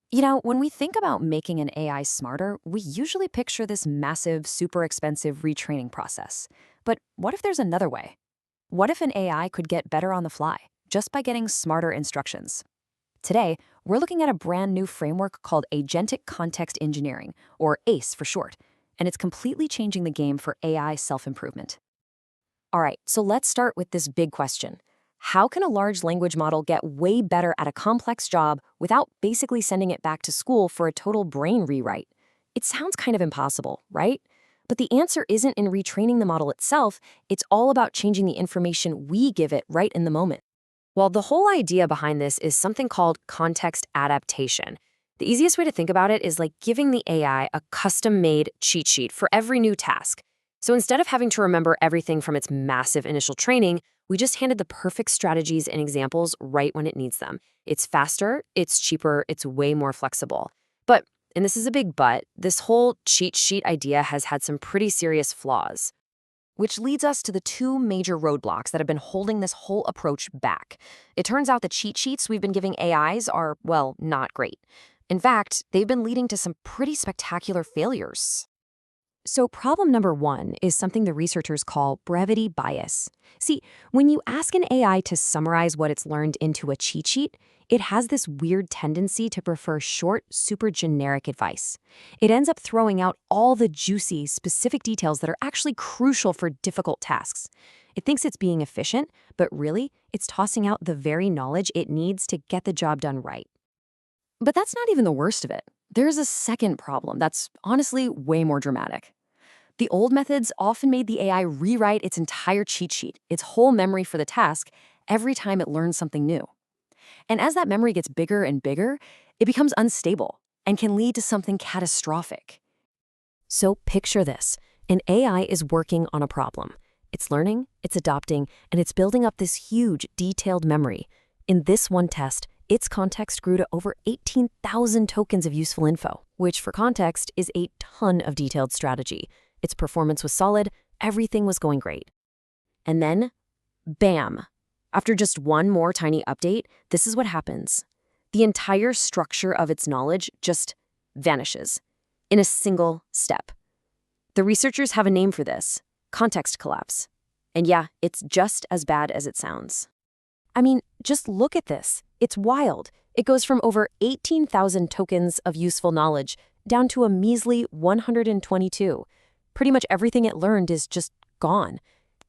When we think about making an AI smarter, we usually picture this massive, super expensive retraining process. But what if there's another way? What if an AI could get better on the fly, just by getting smarter instructions? Today, we're looking at a brand new framework called Agentic Context Engineering, or ACE for short, and it's completely changing the game for AI self-improvement. All right, so let's start with this big question. How can a large language model get way better at a complex job without basically sending it back to school for a total brain rewrite? It sounds kind of impossible, right? But the answer isn't in retraining the model itself, it's all about changing the information we give it right in the moment. Well, the whole idea behind this is something called context adaptation. The easiest way to think about it is like giving the AI a custom-made cheat sheet for every new task. So instead of having to remember everything from its massive initial training, we just handed the perfect strategies and examples right when it needs them. It's faster, it's cheaper, it's way more flexible. But, and this is a big but, this whole cheat sheet idea has had some pretty serious flaws. Which leads us to the two major roadblocks that have been holding this whole approach back. It turns out the cheat sheets we've been giving AIs are, well, not great. In fact, they've been leading to some pretty spectacular failures. So problem number one is something the researchers call brevity bias. See, when you ask an AI to summarize what it's learned into a cheat sheet, it has this weird tendency to prefer short, super generic advice. It ends up throwing out all the juicy, specific details that are actually crucial for difficult tasks. It thinks it's being efficient, but really, it's tossing out the very knowledge it needs to get the job done right. But that's not even the worst of it. There's a second problem that's honestly way more dramatic. The old methods often made the AI rewrite its entire cheat sheet, its whole memory for the task, every time it learns something new. And as that memory gets bigger and bigger, it becomes unstable and can lead to something catastrophic. So picture this. An AI is working on a problem. It's learning, it's adopting, and it's building up this huge, detailed memory. In this one test, its context grew to over 18,000 tokens of useful info, which for context is a ton of detailed strategy. Its performance was solid, everything was going great. And then, bam! After just one more tiny update, this is what happens. The entire structure of its knowledge just vanishes in a single step. The researchers have a name for this: context collapse. And yeah, it's just as bad as it sounds. I mean, just look at this. It's wild. It goes from over 18,000 tokens of useful knowledge down to a measly 122. Pretty much everything it learned is just gone.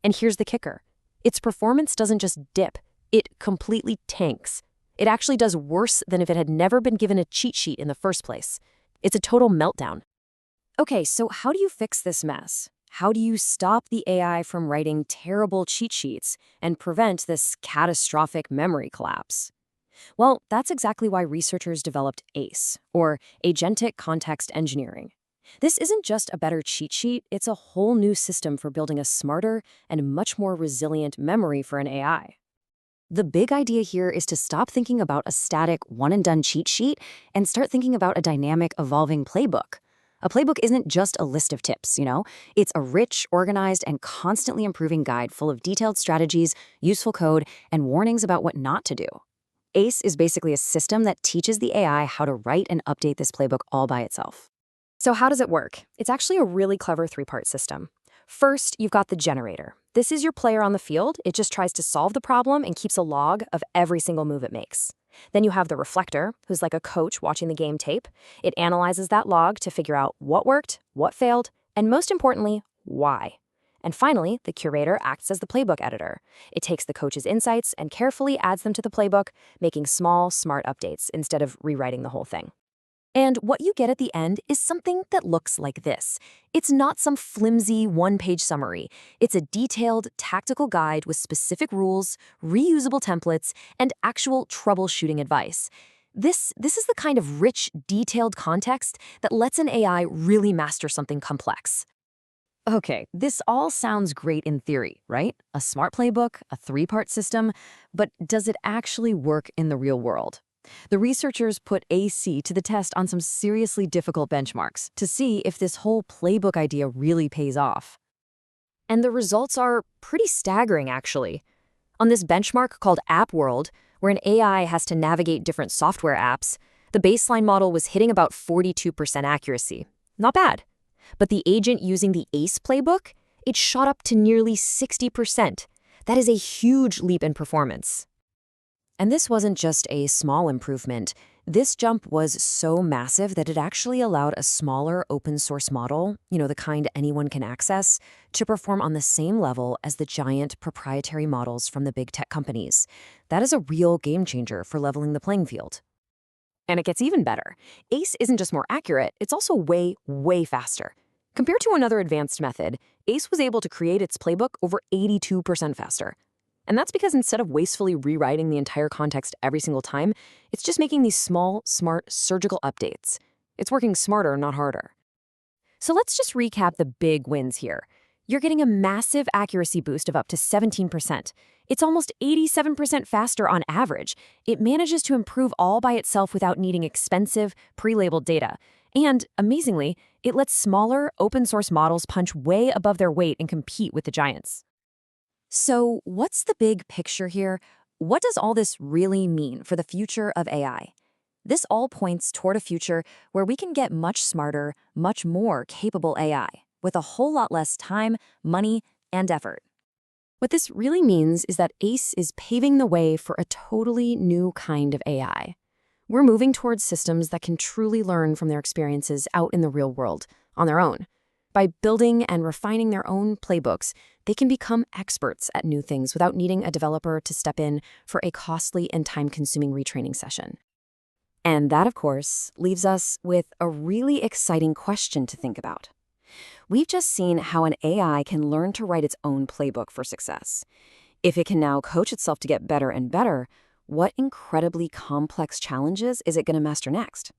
And here's the kicker. Its performance doesn't just dip, it completely tanks. It actually does worse than if it had never been given a cheat sheet in the first place. It's a total meltdown. Okay, so how do you fix this mess? How do you stop the AI from writing terrible cheat sheets and prevent this catastrophic memory collapse? Well, that's exactly why researchers developed ACE, or Agentic Context Engineering. This isn't just a better cheat sheet, it's a whole new system for building a smarter and much more resilient memory for an AI. The big idea here is to stop thinking about a static, one-and-done cheat sheet and start thinking about a dynamic, evolving playbook. A playbook isn't just a list of tips, It's a rich, organized, and constantly improving guide full of detailed strategies, useful code, and warnings about what not to do. ACE is basically a system that teaches the AI how to write and update this playbook all by itself. So how does it work? It's actually a really clever three-part system. First, you've got the generator. This is your player on the field. It just tries to solve the problem and keeps a log of every single move it makes. Then you have the reflector, who's like a coach watching the game tape. It analyzes that log to figure out what worked, what failed, and most importantly, why. And finally, the curator acts as the playbook editor. It takes the coach's insights and carefully adds them to the playbook, making small, smart updates instead of rewriting the whole thing. And what you get at the end is something that looks like this. It's not some flimsy one-page summary. It's a detailed, tactical guide with specific rules, reusable templates, and actual troubleshooting advice. This is the kind of rich, detailed context that lets an AI really master something complex. Okay, this all sounds great in theory, right? A smart playbook, a three-part system, but does it actually work in the real world? The researchers put AC to the test on some seriously difficult benchmarks to see if this whole playbook idea really pays off. And the results are pretty staggering, actually. On this benchmark called App World, where an AI has to navigate different software apps, The baseline model was hitting about 42% accuracy. Not bad. But the agent using the ACE playbook, it shot up to nearly 60%. That is a huge leap in performance. And this wasn't just a small improvement. This jump was so massive that it actually allowed a smaller open source model, the kind anyone can access, to perform on the same level as the giant proprietary models from the big tech companies. That is a real game changer for leveling the playing field. And it gets even better. ACE isn't just more accurate, it's also way, way faster. Compared to another advanced method, ACE was able to create its playbook over 82% faster. And that's because instead of wastefully rewriting the entire context every single time, it's just making these small, smart, surgical updates. It's working smarter, not harder. So let's just recap the big wins here. You're getting a massive accuracy boost of up to 17%. It's almost 87% faster on average. It manages to improve all by itself without needing expensive, pre-labeled data. And, amazingly, it lets smaller, open-source models punch way above their weight and compete with the giants. So, what's the big picture here? What does all this really mean for the future of AI? This all points toward a future where we can get much smarter, much more capable AI, with a whole lot less time, money, and effort. What this really means is that ACE is paving the way for a totally new kind of AI. We're moving towards systems that can truly learn from their experiences out in the real world, on their own. By building and refining their own playbooks, they can become experts at new things without needing a developer to step in for a costly and time-consuming retraining session. And that, of course, leaves us with a really exciting question to think about. We've just seen how an AI can learn to write its own playbook for success. If it can now coach itself to get better and better, what incredibly complex challenges is it going to master next?